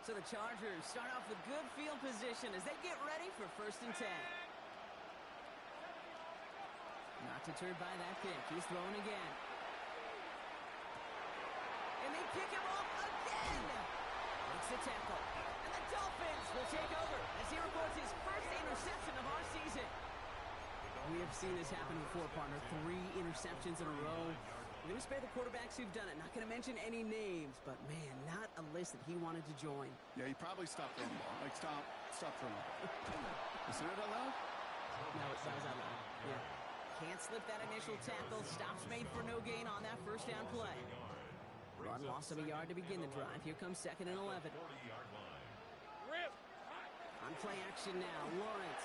So the Chargers start off with good field position as they get ready for 1st and 10. Not deterred by that pick. He's throwing again. And they pick him off again. Makes the tackle. And the Dolphins will take over as he records his first interception of our season. We have seen this happen before, partner. 3 interceptions in a row. We're going to spare the quarterbacks who've done it. Not going to mention any names, but, man, not a list that he wanted to join. Yeah, he probably stopped throwing the ball. Like, stop throwing the ball. Is that out loud? No, it sounds out loud. Yeah. Can't slip that initial tackle. Stops made for no gain on that 1st down play. Run loss of a yard to begin the drive. Here comes 2nd and 11. On play action now, Lawrence.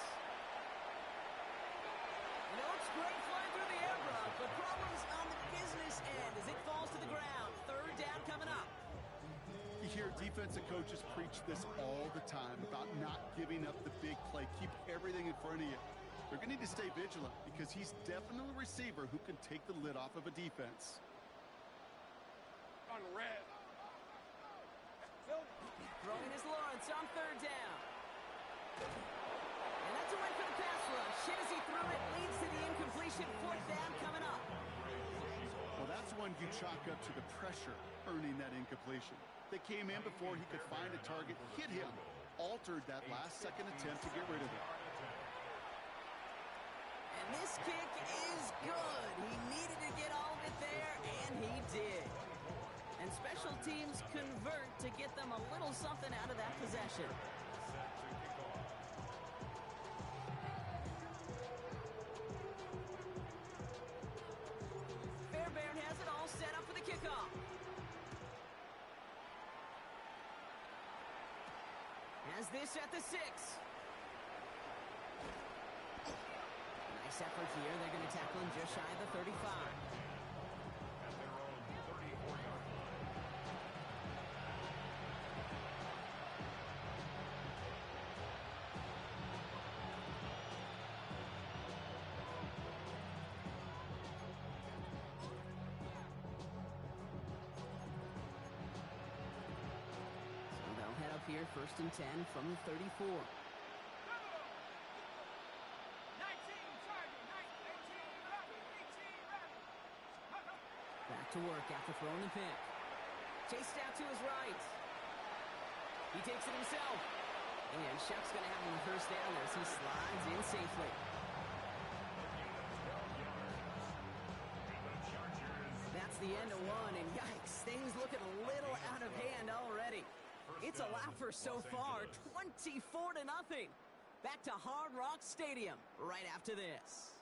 And it looks great flying through the air, bro, but problems on the business end as it falls to the ground. 3rd down coming up. You hear defensive coaches preach this all the time about not giving up the big play. Keep everything in front of you. They're going to need to stay vigilant because he's definitely a receiver who can take the lid off of a defense. On red. Throwing is Lawrence on 3rd down. And that's a win for the pass rush. Shit as he threw it leads to the incompletion. 4th down coming up. Well, that's one you chalk up to the pressure earning that incompletion. They came in before he could find a target, hit him, altered that last-second attempt to get rid of it. And this kick is good. He needed to get all of it there, and he did. And special teams convert to get them a little something out of that possession. Fairbairn has it all set up for the kickoff. Has this at the 6. Nice effort here. They're going to tackle him just shy of the 35. At their own 34-yard line. So they'll head up here, 1st and 10 from the 34. Back to work after throwing the pick. Chased out to his right. He takes it himself. And Shuck's going to have him the 1st down as he slides in safely. That's the end of 1, and yikes, things looking a little out of hand already. It's a laugher so far, 24-0. Back to Hard Rock Stadium right after this.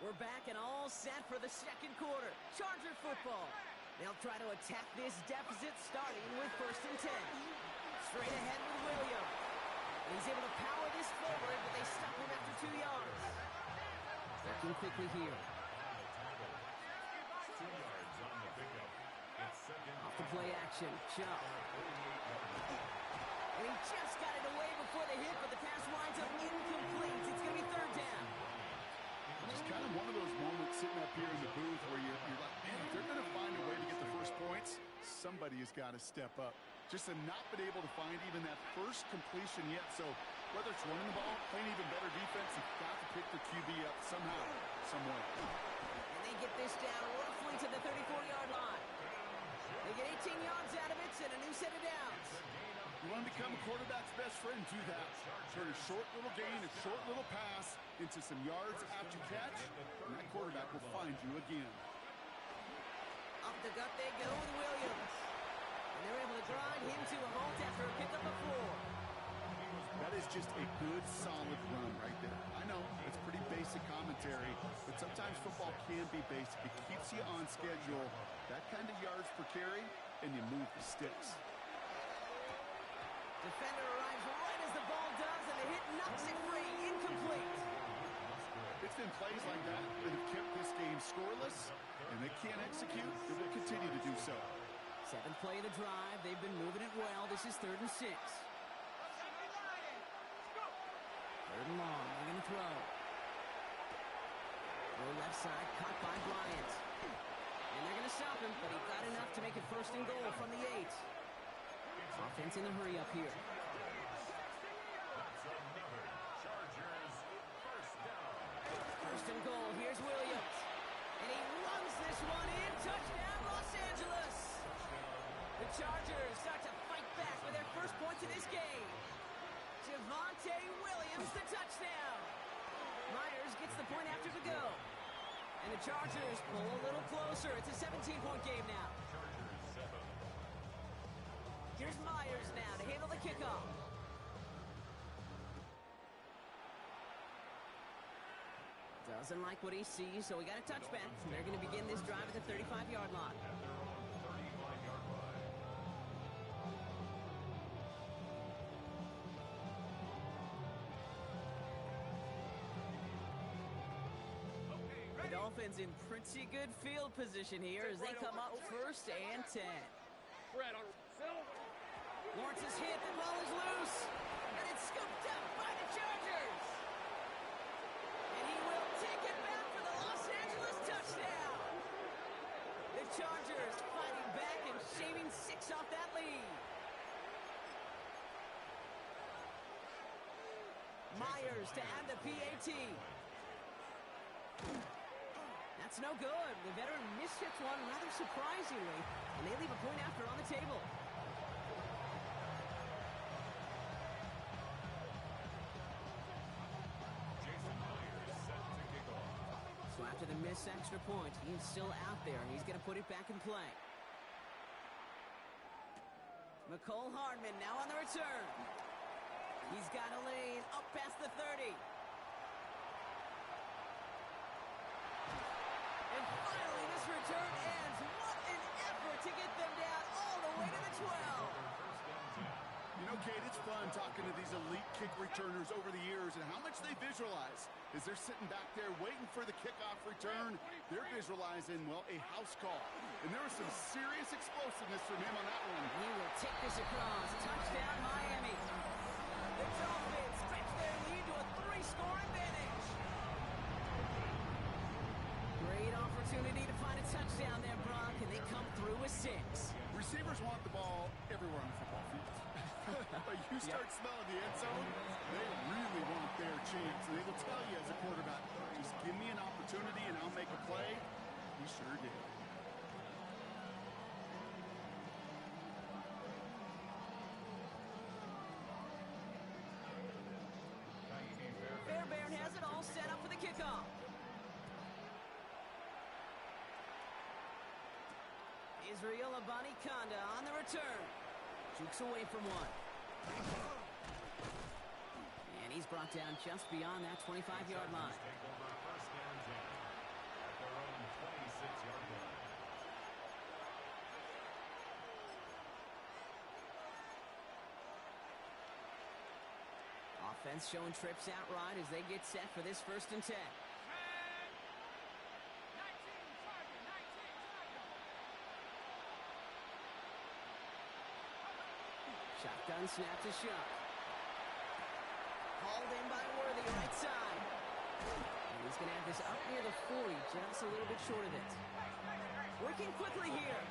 We're back and all set for the 2nd quarter. Charger football. They'll try to attack this deficit starting with 1st and 10. Straight ahead with Williams. He's able to power this forward, but they stop him after 2 yards. Working quickly here. 2 yards on the pickup. It's 2nd. Off the play action. Chubb. And he just got it away before the hit, but the pass winds up incomplete. It's going to be 3rd down. It's kind of one of those moments sitting up here in the booth where you're like, man, if they're going to find a way to get the 1st points, somebody has got to step up. Just to not been able to find even that 1st completion yet. So whether it's running the ball, playing even better defense, you've got to pick the QB up somehow, some way. And they get this down roughly to the 34-yard line. They get 18 yards out of it and a new set of downs. You want to become a quarterback's best friend, do that. Turn a short little gain, a short little pass into some yards after catch, and that quarterback will find you again. Up the gut they go with Williams. And they're able to grind him to a halt after a pickup of 4. That is just a good, solid run right there. I know, it's pretty basic commentary, but sometimes football can be basic. It keeps you on schedule, that kind of yards per carry, and you move the sticks. Defender arrives right as the ball does, and the hit knocks it free. Incomplete. been plays like that that have kept this game scoreless, and they can't execute. They will continue to do so. 7th play of the drive. They've been moving it well. This is 3rd and 6. 3rd and long. They're going to throw. Throw left side, caught by Bryant. And they're going to stop him, but he got enough to make it 1st and goal from the 8. Offense in the hurry up here. First and goal. Here's Williams. And he runs this one in. Touchdown, Los Angeles. The Chargers start to fight back with their first points of this game. Javonte Williams, the touchdown. Myers gets the point after to go. And the Chargers pull a little closer. It's a 17-point game now. Here's Myers now to handle the kickoff. Doesn't like what he sees, so we got a touchback. They're going to begin this drive at the 35-yard line. The Dolphins in pretty good field position here as they come up 1st and 10. Lawrence is hit, the ball is loose, and it's scooped up by the Chargers. And he will take it back for the Los Angeles touchdown. The Chargers fighting back and shaving 6 off that lead. Myers to add the PAT. That's no good. The veteran mishits one rather surprisingly, and they leave a point after on the table. So after the missed extra point, he's still out there, and he's going to put it back in play. McCole Hardman now on the return. He's got a lane up past the 30. And finally, this return ends. What an effort to get them down all the way to the 12. You know, Kate, it's fun talking to these elite kick returners over the years and how much they visualize. As they're sitting back there waiting for the kickoff return, they're visualizing, well, a house call. And there was some serious explosiveness from him on that one. He will take this across. Touchdown, Miami. The Dolphins stretch their lead to a 3-score advantage. Great opportunity to find a touchdown there, Brock, and they come through with 6. Receivers want the ball everywhere on the football field. But you start smelling the end zone, they really want their chance. And they will tell you as a quarterback, just give me an opportunity and I'll make a play. He sure did. Fairbairn has it all set up for the kickoff. Israel Abanikanda on the return. Jukes away from one. And he's brought down just beyond that 25-yard line. Offense showing trips out right as they get set for this 1st and 10. Shotgun snap to Shuck. Hauled in by Worthy, right side. And he's going to have this up near the 40, just a little bit short of it. Working quickly here.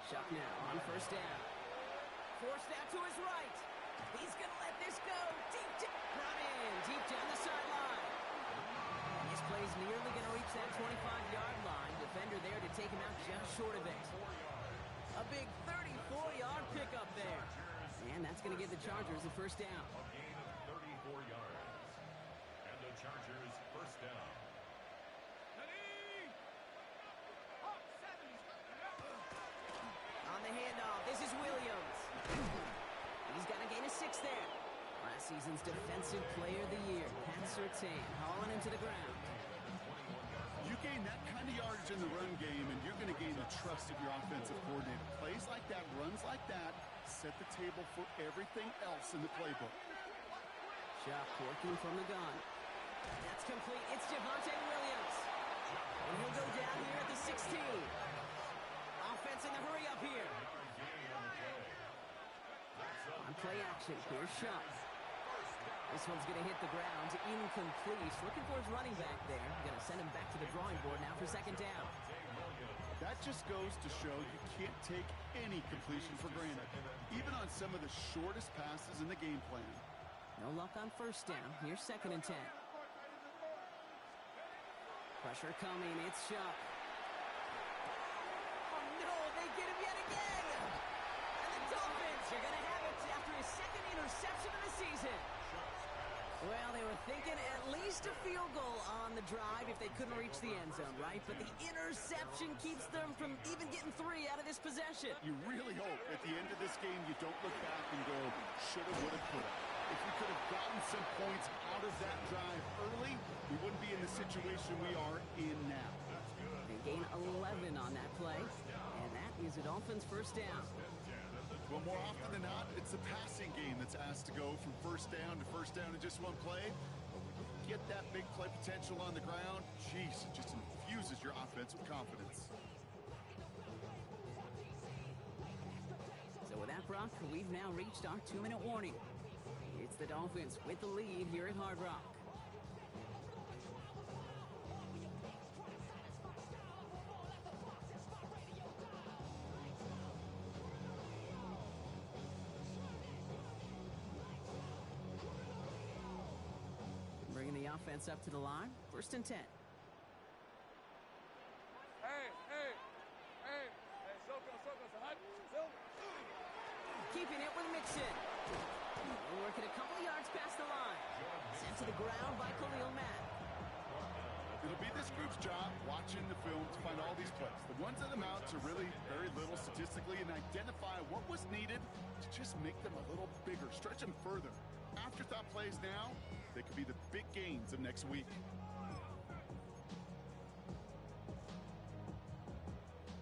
Shuck now on 1st down. Forced out to his right. He's going to let this go. Brought in deep down the sideline. This play's nearly going to reach that 25-yard line. Defender there to take him out just short of it. A big 34-yard pickup there. And that's going to give the Chargers the 1st down. A gain of 34 yards. And the Chargers 1st down. On the handoff, this is Williams. He's got a gain of 6 there. Last season's Defensive Player of the Year, Pat Surtain, hauling him to the ground. You gain that kind of yardage in the run game, and you're going to gain the trust of your offensive coordinator. Plays like that, runs like that, set the table for everything else in the playbook. Chuck working from the gun. That's complete. It's Javonte Williams. And he'll go down here at the 16. Offense in the hurry up here. On play action, here's Chuck. This one's going to hit the ground. Incomplete. Looking for his running back there. Going to send him back to the drawing board now for second down. That just goes to show you can't take any completion for granted, even on some of the shortest passes in the game plan. No luck on first down. Here's second and 10. Pressure coming. It's Chuck. Oh, no. They get him yet again. And the Dolphins are going to have it after his second interception of the season. Well, they were thinking at least a field goal on the drive if they couldn't reach the end zone, right? But the interception keeps them from even getting 3 out of this possession. You really hope at the end of this game you don't look back and go, shoulda, woulda, coulda. If we could have gotten some points out of that drive early, we wouldn't be in the situation we are in now. They gain 11 on that play, and that is a Dolphins first down. Well, more often than not, it's the passing game that's asked to go from first down in just one play. But when you get that big play potential on the ground, geez, it just infuses your offense with confidence. So with that, Brock, we've now reached our 2-minute warning. It's the Dolphins with the lead here at Hard Rock. Bringing the offense up to the line. First and 10. Keeping it with Mixon. Working a couple of yards past the line. Sent to the ground by Khalil Mack. It'll be this group's job watching the film to find all these plays. The ones that amount to really very little statistically and identify what was needed to just make them a little bigger, stretch them further. Afterthought plays now, they could be the big gains of next week.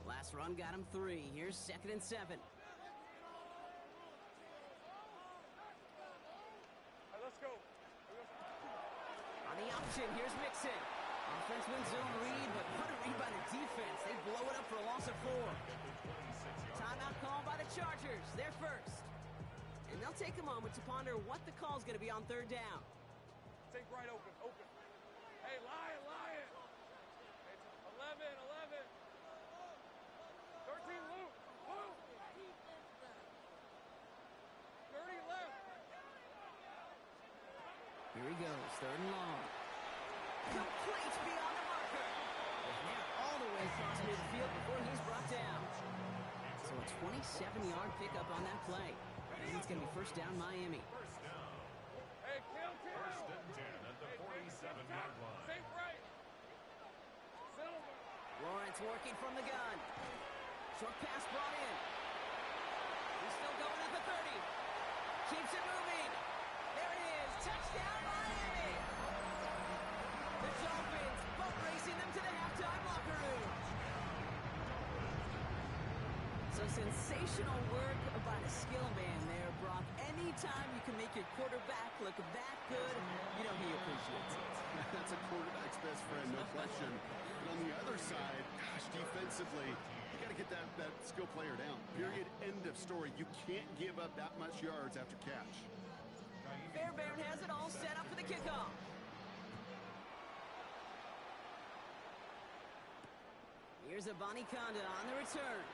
Last run got him 3. Here's second and 7. Let's go. On the option, here's Mixon. Offense wins zone read, but what a read by the defense. They blow it up for a loss of 4. Timeout called by the Chargers. They're first. And they'll take a moment to ponder what the call's going to be on third down. Take right open. Hey, Lion. It's 11. 13, Luke. 30 left. Here he goes, third and long. Complete beyond the marker. Now all the way across midfield before he's brought down. So a 27-yard pickup on that play. And it's going to be first down Miami. Hey, kill. First and 10 at the 47-yard line. Safe right. Silver. Lawrence working from the gun. Short pass brought in. He's still going at the 30. Keeps it moving. There it is. Touchdown Miami. The Dolphins boat racing them to the halftime locker room. So sensational work by the skill man there, Brock. Anytime you can make your quarterback look that good, you know he appreciates it. That's a quarterback's best friend, no question. But on the other side, gosh, defensively, you got to get that skill player down. Period. End of story. You can't give up that much yards after catch. Fairbairn has it all set up for the kickoff. Here's Abani Conda on the return.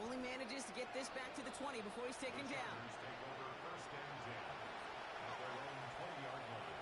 Only manages to get this back to the 20 before he's taken down. Take over first and 10 at their own 20-yard line.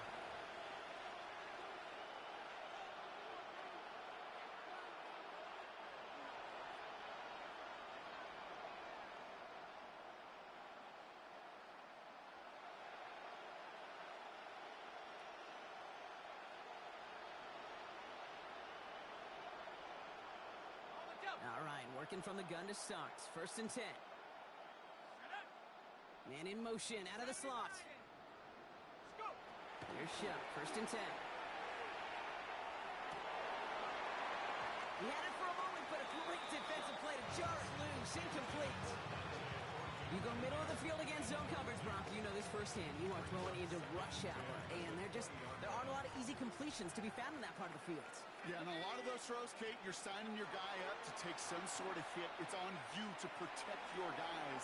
All right, working from the gun to start. First and 10. Man in motion out of the slot. Here's Shuck. First and 10. He had it for a moment, but a great defensive play to jar it loose. Incomplete. You go middle of the field against zone coverage, Brock. You know this firsthand. You are throwing into rush hour, and there aren't a lot of easy completions to be found in that part of the field. Yeah, and a lot of those throws, Kate, you're signing your guy up to take some sort of hit. It's on you to protect your guys.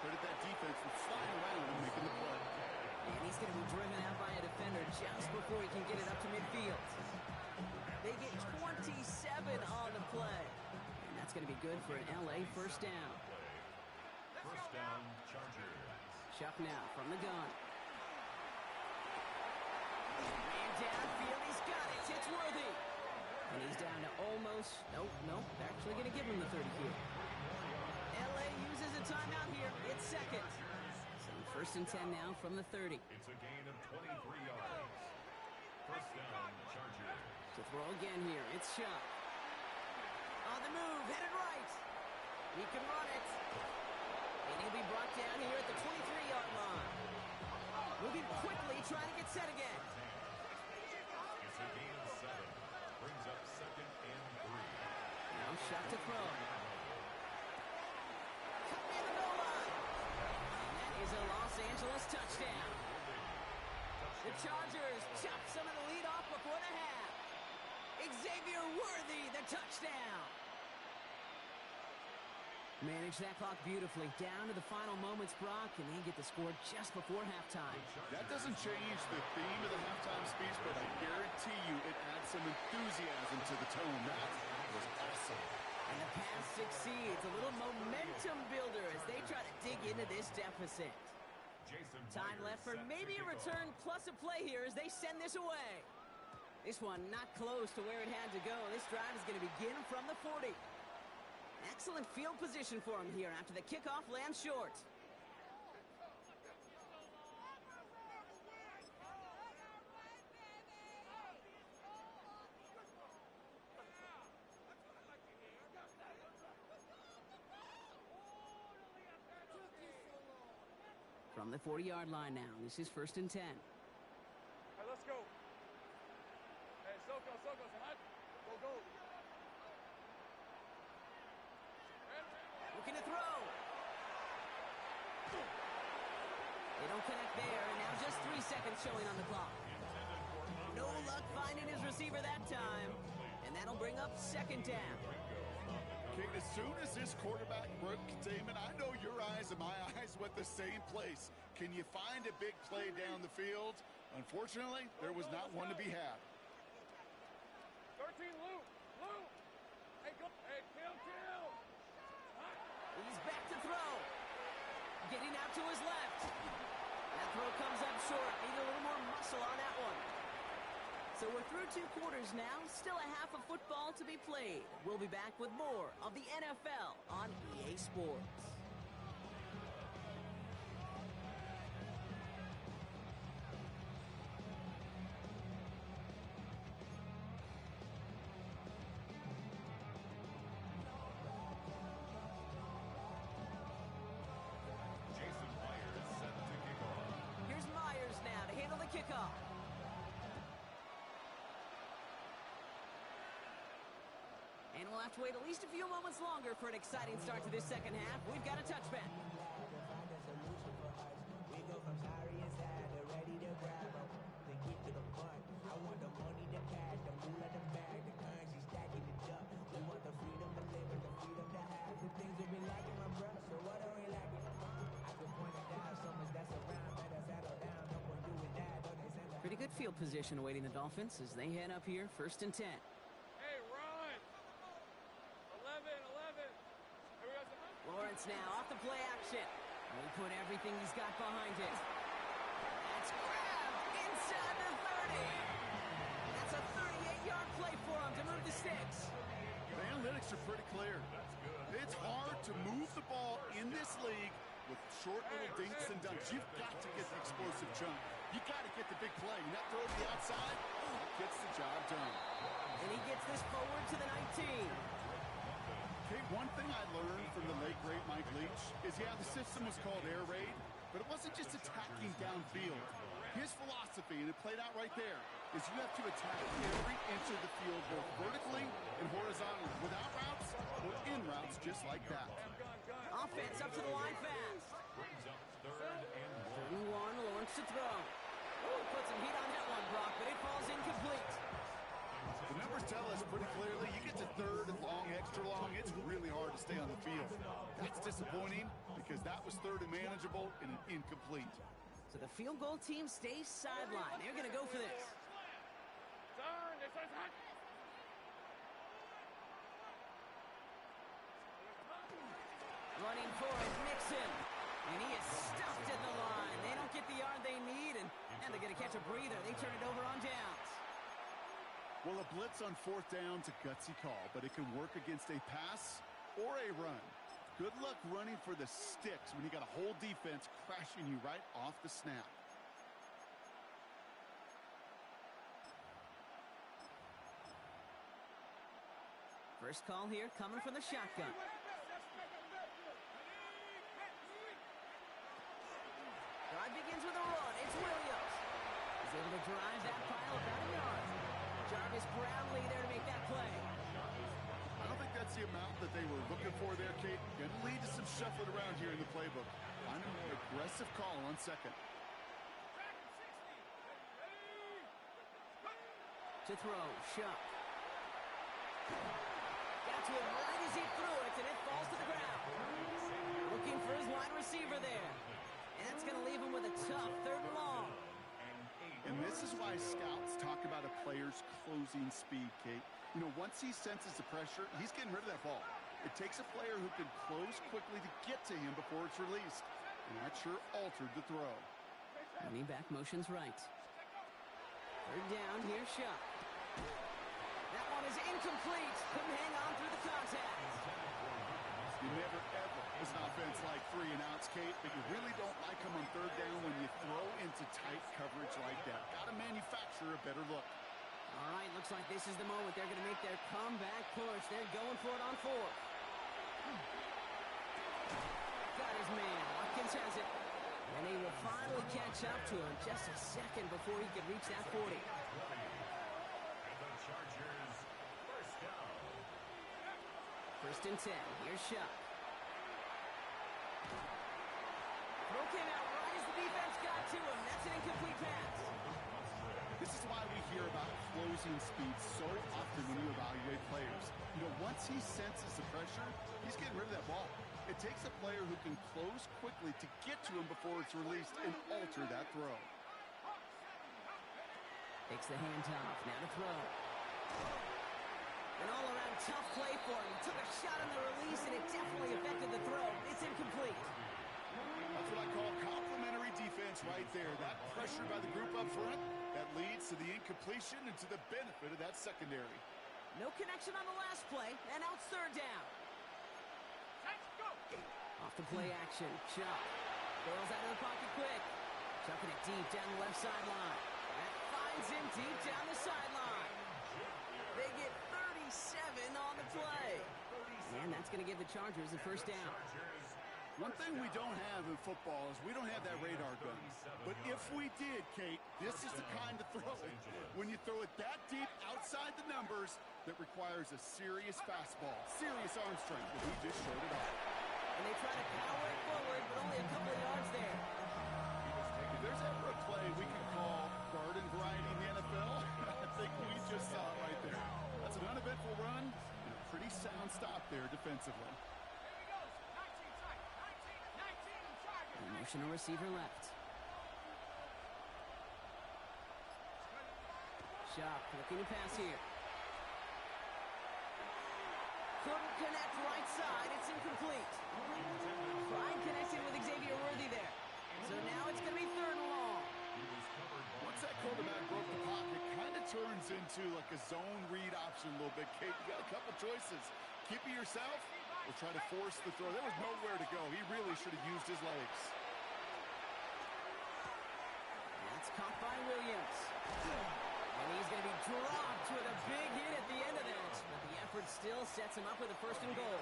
Credit that defense for flying around and making the play. And he's going to be driven out by a defender just before he can get it up to midfield. They get 27 on the play. And that's going to be good for an LA first down. First down, Chargers. Chuck now from the gun. And downfield, he's got it. It's Worthy. And he's down to almost, nope, actually going to give him the 30 here. LA uses a timeout here. It's second. So first and 10 now from the 30. It's a gain of 23 yards. First down, Chargers. To throw again here, it's Chuck. On the move, headed right. He can run it. And he'll be brought down here at the 23-yard line. Moving quickly, trying to get set again. It's a gain of 7. Brings up second and 3. Now Chuck to throw. Cut near the goal line. And that is a Los Angeles touchdown. The Chargers chop some of the lead off before the half. Xavier Worthy, the touchdown. Manage that clock beautifully. Down to the final moments, Brock, and they get the score just before halftime. That doesn't change the theme of the halftime speech, but I guarantee you it adds some enthusiasm to the tone. That was awesome. And the pass succeeds. A little momentum builder as they try to dig into this deficit. Time left for maybe a return plus a play here as they send this away. This one not close to where it had to go. This drive is going to begin from the 40. Excellent field position for him here after the kickoff lands short. From the 40-yard line now, this is first and 10. Hey, let's go. Hey, Soko, Samad. Go. Looking to throw. They don't connect there, and now just 3 seconds showing on the clock. No luck finding his receiver that time, and that'll bring up second down. Kate, as soon as this quarterback broke containment, I know your eyes and my eyes went the same place. Can you find a big play down the field? Unfortunately, there was not one to be had. 13, Luke. Hey, go. Hey, kill. He's back to throw. Getting out to his left. That throw comes up short. Need a little more muscle on that one. So we're through 2 quarters now. Still a half of football to be played. We'll be back with more of the NFL on EA Sports. Here's Myers now to handle the kickoff. And we'll have to wait at least a few moments longer for an exciting start to this second half. We've got a touchback. Pretty good field position awaiting the Dolphins as they head up here, first and 10. Hey, run. 11. Here we go, Samad. Lawrence now off the play action. And he put everything he's got behind it. That's grabbed inside the 30. That's a 38-yard play for him to move the sticks. The analytics are pretty clear. It's hard to move the ball in this league with short little dinks and dunks. You've got to get the explosive jump. You got to get the big play. And that throw to the outside, gets the job done. And he gets this forward to the 19. Okay, one thing I learned from the late, great Mike Leach is, yeah, the system was called air raid, but it wasn't just attacking downfield. His philosophy, and it played out right there, is you have to attack every inch of the field, both vertically and horizontally, without routes or in routes just like that. Offense up to the line fast. third and Third one. and one, Lawrence to throw. Ooh, put some heat on that one, Brock, but it falls incomplete. The numbers tell us pretty clearly, you get to third and long, extra long, it's really hard to stay on the field. That's disappointing because that was third and manageable and an incomplete. So the field goal team stays sidelined. They're going to go for this. Turn, this one's hot. Running for it, Mixon. And he is stuffed at the line. They don't get the yard they need, and they're going to catch a breather. They turn it over on downs. Well, a blitz on fourth down's a gutsy call, but it can work against a pass or a run. Good luck running for the sticks when you got a whole defense crashing you right off the snap. First call here coming from the shotgun. Drive begins with a run. It's Williams. He's able to drive that pile about a yard. Jarvis Brownlee there to make that play. I don't think that's the amount that they were looking for there, Kate. Going to lead to some shuffling around here in the playbook. Find a more aggressive call on second. To throw, Shuck. Got to him right as he threw it, and it falls to the ground. Looking for his wide receiver there. And that's going to leave him with a tough third and long. And this is why scouts talk about a player's closing speed, Kate. You know, once he senses the pressure, he's getting rid of that ball. It takes a player who can close quickly to get to him before it's released. And that sure altered the throw. Running back motions right. Third down, here's Shuck. That one is incomplete. Couldn't hang on through the contact. You never, ever, as an offense, like 3 and outs, Kate, but you really don't like them on third down when you throw into tight coverage like that. Got to manufacture a better look. All right, looks like this is the moment they're going to make their comeback push. They're going for it on fourth. Got his man. Watkins has it. And they will finally catch up to him just a second before he could reach that 40. And the Chargers, first down. First and 10. Here's Shuck. Throw came out right as the defense got to him. That's an incomplete pass. This is why we hear about closing speed so often when you evaluate players. You know, once he senses the pressure, he's getting rid of that ball. It takes a player who can close quickly to get to him before it's released and alter that throw. Takes the handoff. Now to throw. An all-around tough play for him. He took a shot on the release, and it definitely affected the throw. It's incomplete. That's what I call complimentary defense right there. That pressure by the group up front, that leads to the incompletion and to the benefit of that secondary. No connection on the last play, and now it's third down. Off the play action, Chuck. Bails out of the pocket quick. Chucking it deep down the left sideline. That finds him deep down the sideline. They get 37 on the play. And that's going to give the Chargers the first down. One thing we don't have in football is we don't have that radar gun. But if we did, Kate, this is the kind of throw, when you throw it that deep outside the numbers, that requires a serious fastball, serious arm strength, and he just showed it off. And they try to power it forward, but only a couple of yards there. If there's ever a play we can call garden variety in the NFL, I think we just saw it right there. That's an uneventful run and a pretty sound stop there defensively. Motion a receiver left. Sharp looking to pass here. Couldn't connect right side. It's incomplete. Pride connected with Xavier Worthy there. So now it's going to be third and long. Once that quarterback broke the pocket, kind of turns into like a zone read option a little bit. Kate, you got a couple choices. Keep it yourself or try to force the throw. There was nowhere to go. He really should have used his legs. That's caught by Williams. And he's going to be dropped with a big hit at the end of that. But the effort still sets him up with a first and goal.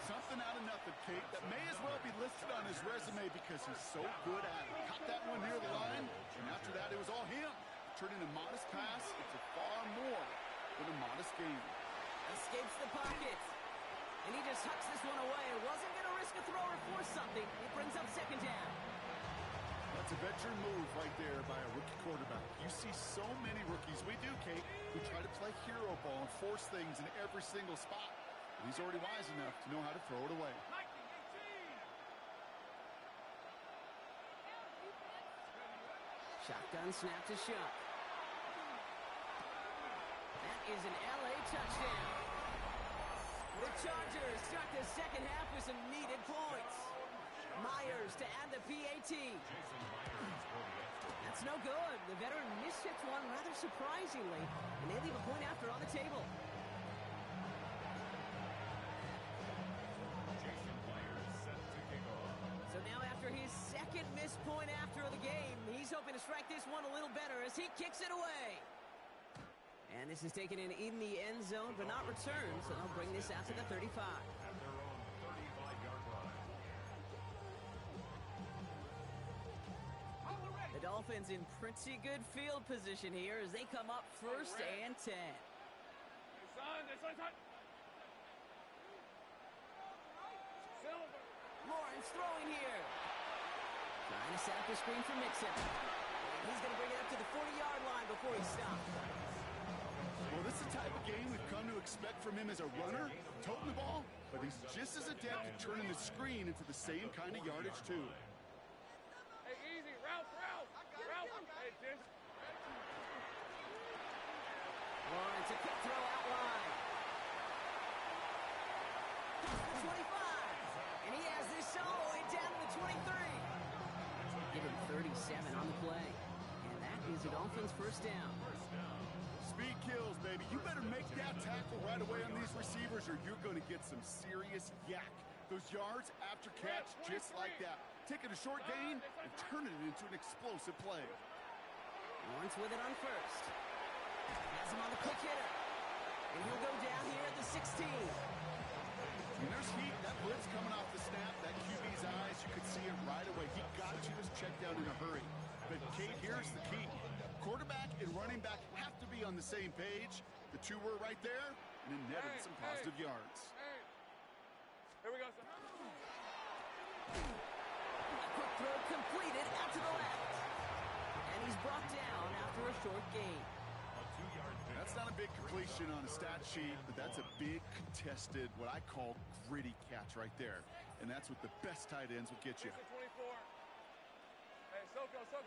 Something out of nothing, Kate, that may as well be listed on his resume because he's so good at it. Caught that one near the line, and after that it was all him. Turning a modest pass into far more than a modest gain. Escapes the pocket. And he just hucks this one away. It wasn't going to risk a throw or force something. It brings up second down. That's a veteran move right there by a rookie quarterback. You see so many rookies, we do, Kate, who try to play hero ball and force things in every single spot. But he's already wise enough to know how to throw it away. Shotgun snap to Shuck. That is an LA touchdown. The Chargers start the second half with some needed points. Myers to add the PAT. That's no good. The veteran mishits one rather surprisingly, and they leave a point after on the table. So now after his second missed point after the game, he's hoping to strike this one a little better as he kicks it away. And this is taken in the end zone, but not returned, so they'll bring this out to the 35. At their own 35-yard line. The Dolphins in pretty good field position here as they come up first and 10. Lawrence throwing here. Trying to set up the screen for Mixon. And he's going to bring it up to the 40-yard line before he stops. Well, this is the type of game we've come to expect from him as a runner, toting the ball, but he's just as adept at turning the screen into the same kind of yardage, too. Hey, easy. Ralph. Hey, Jim. Lawrence, a quick throw out wide. The 25. And he has this all the way down to the 23. Give him 37 on the play. And that is the Dolphins' first down. Speed kills, baby. You better make that tackle right away on these receivers or you're going to get some serious yak. Those yards after catch just like that. Taking a short gain and turning it into an explosive play. Lawrence with it on first. Has him on the quick hitter. And he'll go down here at the 16. When there's heat, that blitz coming off the snap, that QB's eyes, you could see it right away. He got to his check down in a hurry. But, Kate, here's the key. Quarterback and running back have to be on the same page. The two were right there, and it netted some positive yards. Here we go, son. A quick throw completed out to the left. And he's brought down after a short gain. That's not a big completion on a stat sheet, but that's a big contested, what I call gritty catch right there. And that's what the best tight ends will get you. 24. Hey, Soko, son.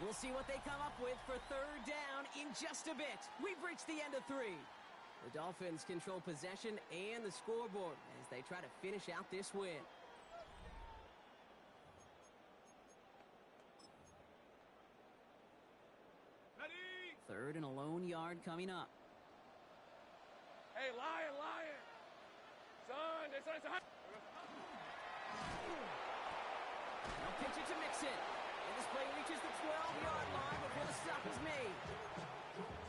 We'll see what they come up with for third down in just a bit. We've reached the end of 3. The Dolphins control possession and the scoreboard as they try to finish out this win. Ready? Third and a lone yard coming up. Hey, lion. Son. They'll pitch it to Mixon. And this play reaches the 12-yard line before the stop is made.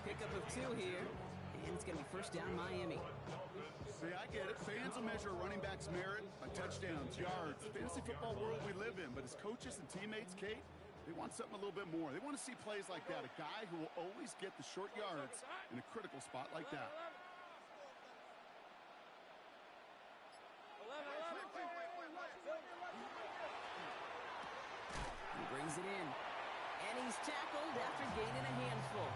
Pickup of 2 here. And it's going to be first down Miami. See, I get it. Fans will measure a running back's merit by touchdowns, yards, the fantasy football world we live in. But as coaches and teammates, Kate, they want something a little bit more. They want to see plays like that. A guy who will always get the short yards in a critical spot like that. 11. He brings it in. And he's tackled after gaining a handful.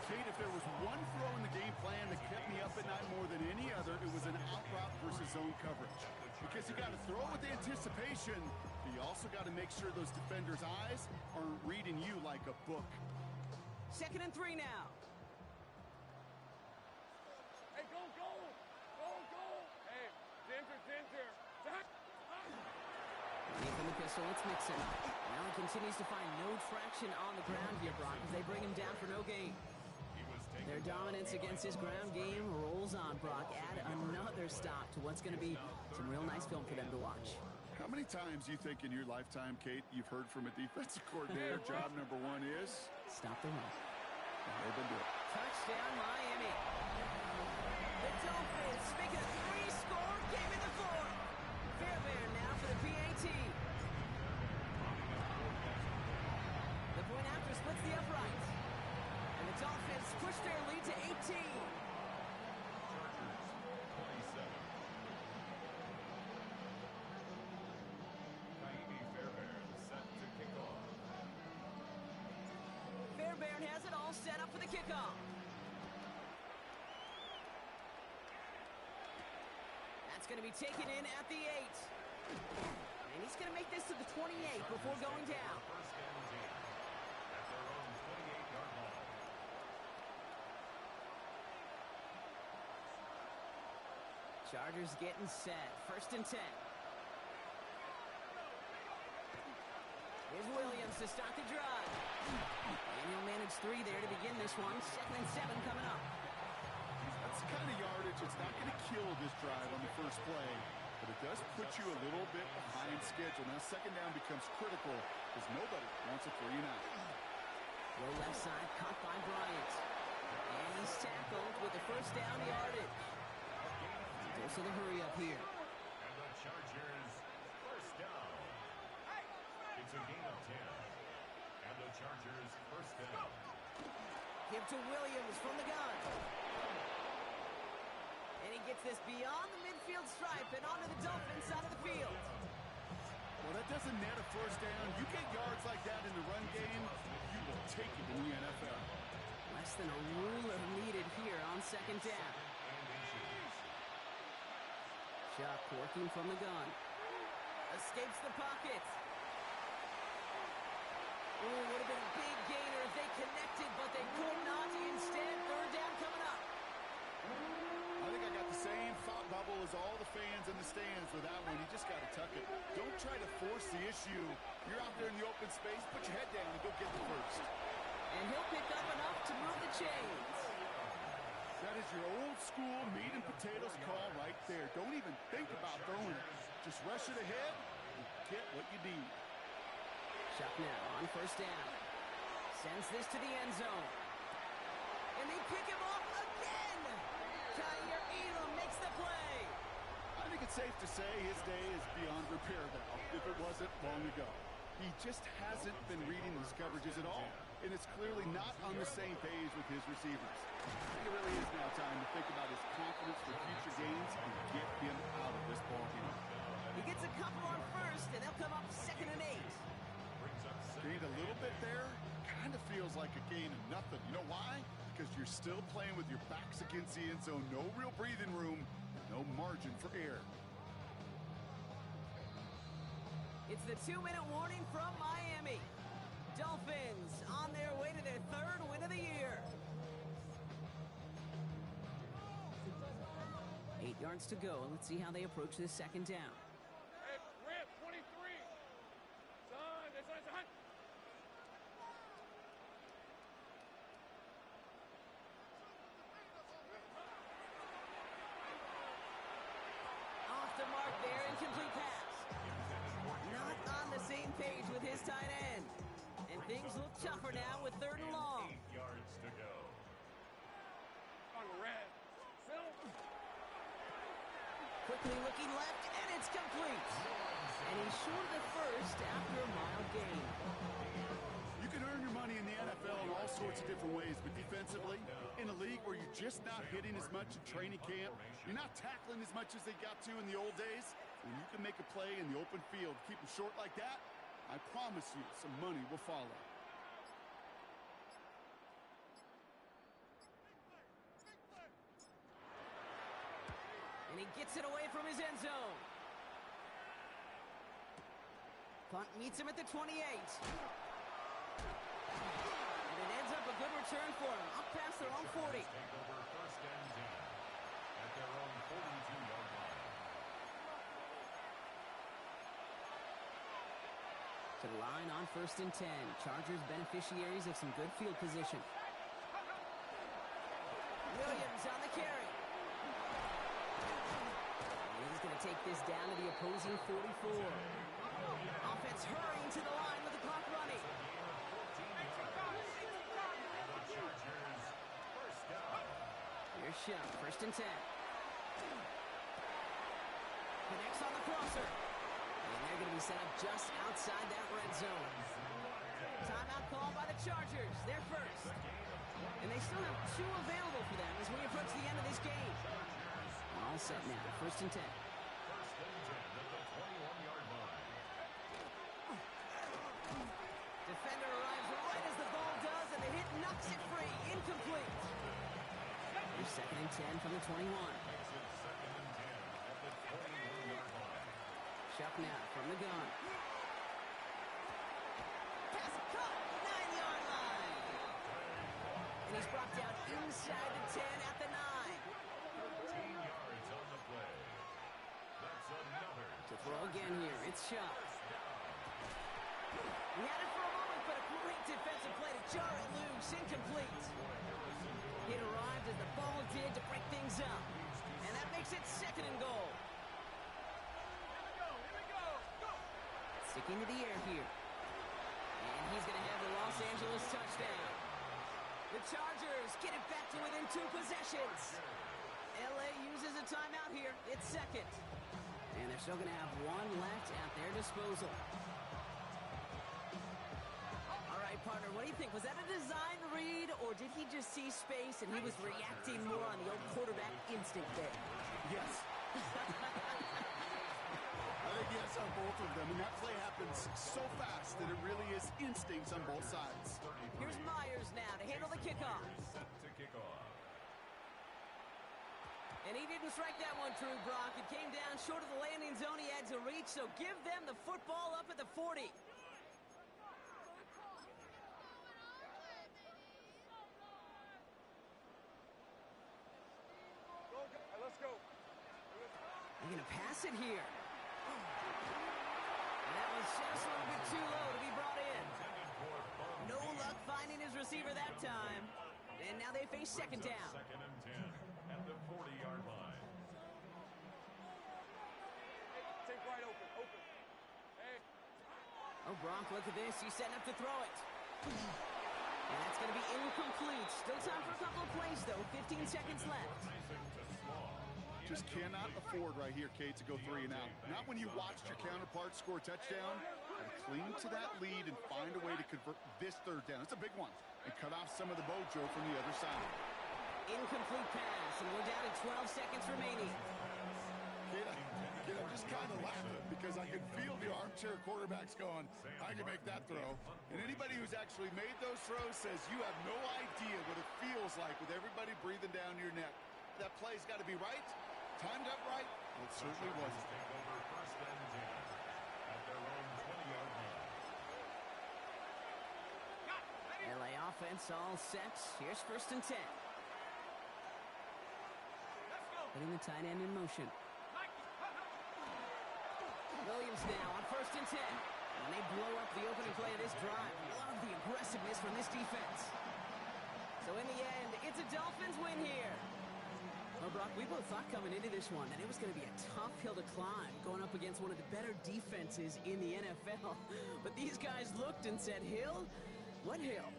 Kate, if there was one throw in the game plan that kept me up at night more than any other, it was an out route versus zone coverage. Because you got to throw with anticipation, but you also got to make sure those defenders' eyes aren't reading you like a book. 2nd and 3 now. Hey, go. Hey, Ginger. Running from the pistol, it's Mixon. Now he continues to find no traction on the ground here, Brock, as they bring him down for no gain. Their dominance against his ground game rolls on, Brock. Add another stop to what's going to be some real nice film for them to watch. How many times you think in your lifetime, Kate, you've heard from a defensive coordinator, job number 1 is? Stop the run. They've been doing it. Touchdown, Miami. The Dolphins make it a 3-score game in the 4th. Fairbairn now for the PAT. The point after splits the uprights. And the Dolphins push their lead to 18. That's going to be taken in at the 8. And he's going to make this to the 28 before going down. First and 10 at their own 28-yard line. Chargers getting set. First and 10. Here's Williams to start the drive. And he'll manage 3 there to begin this one. 2nd and 7 coming up. That's the kind of yardage that's not going to kill this drive on the first play, but it does put you a little bit behind schedule. Now, second down becomes critical because nobody wants a 3-and-out. Low left side, caught by Bryant. And he's tackled with the first down yardage. Dose of the hurry up here. And the Chargers first down. It's a gain of 10. And the Chargers first down. Give to Williams from the gun. And he gets this beyond the midfield stripe and onto the Dolphins side of the field. Well, that doesn't net a first down. You get yards like that in the run game, you will take it in the NFL. Less than a ruler needed here on second down. Chuck working from the gun. Escapes the pocket. Oh, would have been a big gainer if they connected, but they could not. Instead, third down coming up. I think I got the same thought bubble as all the fans in the stands with that one. You just got to tuck it. Don't try to force the issue. You're out there in the open space. Put your head down and go get the first. And he'll pick up enough to move the chains. That is your old school meat and potatoes call right there. Don't even think about throwing it. Just rush it ahead and get what you need. Chuck now on first down. Sends this to the end zone. And they pick him off again. Kyer Elam makes the play. I think it's safe to say his day is beyond repair now, if it wasn't long ago. He just hasn't been reading his coverages at all, and it's clearly not on the same page with his receivers. It really is now time to think about his confidence for future games and get him out of this ballgame. He gets a couple on first, and they'll come up 2nd and 8. Gained a little bit there. Kind of feels like a gain of nothing. You know why? Because you're still playing with your backs against the end zone. No real breathing room. No margin for error. It's the 2-minute warning from Miami. Dolphins on their way to their 3rd win of the year. 8 yards to go. Let's see how they approach this second down. Hey, Rip, 23. Son, that's a hunt. Off the mark there, incomplete pass. Not on the same page with his tight end. And things look tougher now with 3rd and long. 8 yards to go. On red. Phil. Quickly looking left, and it's complete. And he's short of the first after a mild gain. You can earn your money in the NFL in all sorts of different ways, but defensively, in a league where you're just not hitting as much in training camp, you're not tackling as much as they got to in the old days, when you can make a play in the open field, keep them short like that, I promise you some money will follow. And he gets it away from his end zone. Punt meets him at the 28. And it ends up a good return for him, up past their own 40. Take over first and 10 at their own 42-yard line. To the line on first and 10. Chargers beneficiaries of some good field position. Williams on the carry. And he's going to take this down to the opposing 44. Offense hurrying to the line with the clock running. Here's Shuck, first and 10. Connects on the crosser. And they're going to be set up just outside that red zone. Timeout call by the Chargers. They're first. And they still have 2 available for them as we approach the end of this game. All set now. First and 10. First and 10 at the 21-yard line. Defender arrives right as the ball does, and the hit knocks it free. Incomplete. Here's 2nd and 10 from the 21. Makes it 2nd and 10 at the now from the gun. Pass caught, 9-yard line. And he's brought down inside the 10 at the 9. 13 yards on the play. That's another. To throw again here, it's Sharp. He had it for a moment, but a great defensive play to jar it loose, incomplete. It arrived as the ball did to break things up. And that makes it 2nd and goal. Sticking to the air here. And he's going to have the Los Angeles touchdown. The Chargers get it back to within 2 possessions. LA uses a timeout here. It's 2nd. And they're still going to have 1 left at their disposal. All right, partner, what do you think? Was that a design read, or did he just see space and he was reacting more on the old quarterback instinct there? Yes. I think yes on both of them, and that play happens so fast that it really is instincts on both sides. Here's Myers now to handle the kickoff. Set to kick off. And he didn't strike that one true, Brock. It came down short of the landing zone he had to reach, so give them the football up at the 40. Let's go. They're going to pass it here. And that was just a little bit too low to be brought in. No luck finding his receiver that time. And now they face 2nd down. 2nd and 10 at the 40-yard line. Take right open. Hey. Oh, Brock, look at this. He's setting up to throw it. And that's going to be incomplete. Still time for a couple of plays, though. 15 seconds left. Just cannot afford right here, Kate, to go 3 and out. Not when you watched your counterpart score a touchdown. And cling to that lead and find a way to convert this 3rd down. It's a big one. And cut off some of the mojo from the other side. Incomplete pass, and we're down to 12 seconds remaining. I'm just kind of laughing because I can feel the armchair quarterbacks going, I can make that throw. And anybody who's actually made those throws says you have no idea what it feels like with everybody breathing down your neck. That play's got to be right, timed up right. It certainly wasn't. Take over 1st and 10 at their own 20-yard line. LA offense all set. Here's 1st and 10. Putting the tight end in motion. Williams now on 1st and 10. And they blow up the opening play of this drive. Love the aggressiveness from this defense. So in the end, it's a Dolphins win here. Well, Brock, we both thought coming into this one that it was going to be a tough hill to climb going up against one of the better defenses in the NFL. But these guys looked and said, Hill? What hill?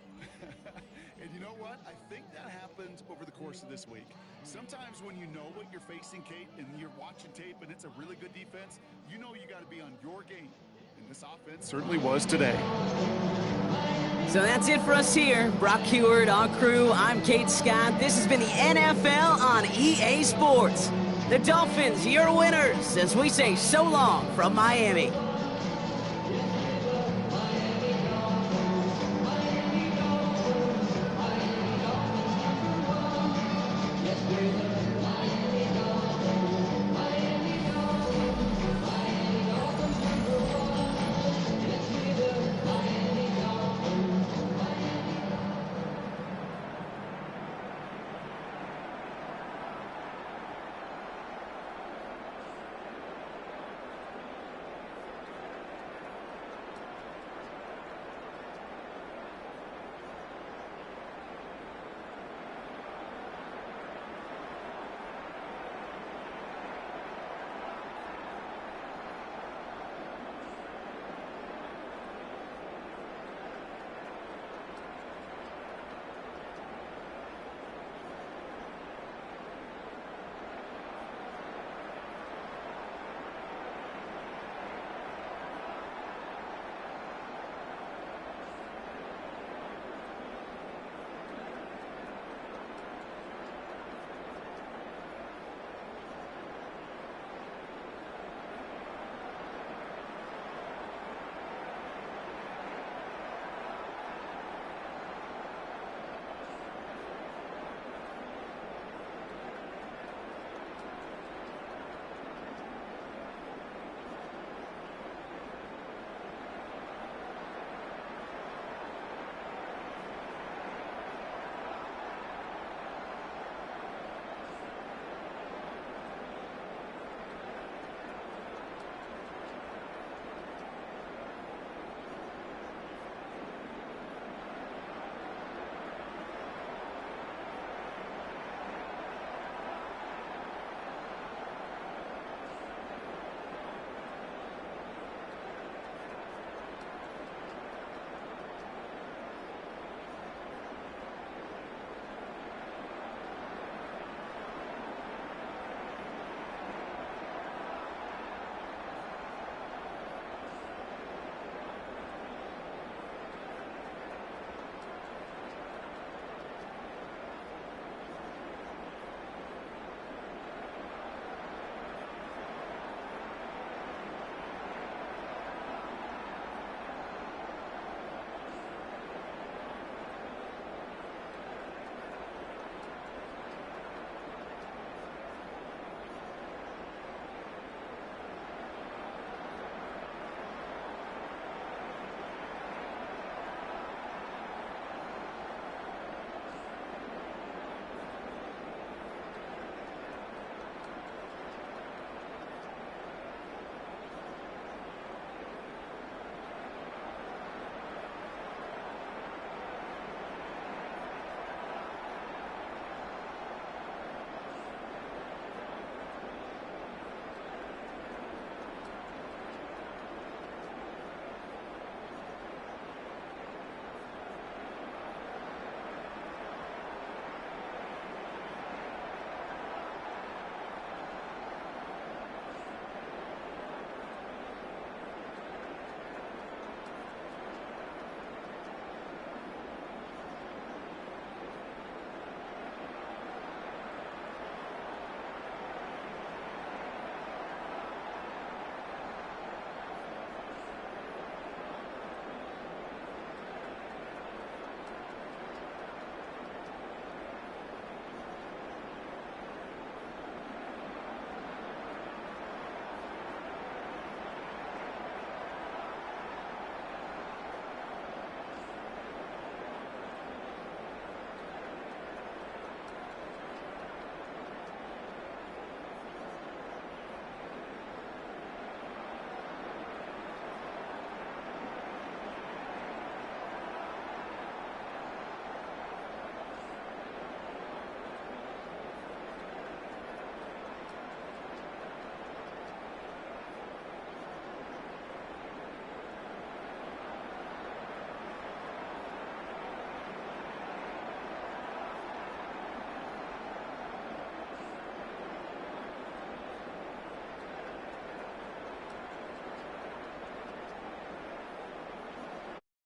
And you know what? I think that happened over the course of this week. Sometimes when you know what you're facing, Kate, and you're watching tape and it's a really good defense, you know you got to be on your game. And this offense certainly was today. So that's it for us here. Brock Heward, our crew, I'm Kate Scott. This has been the NFL on EA Sports. The Dolphins, your winners, as we say so long from Miami.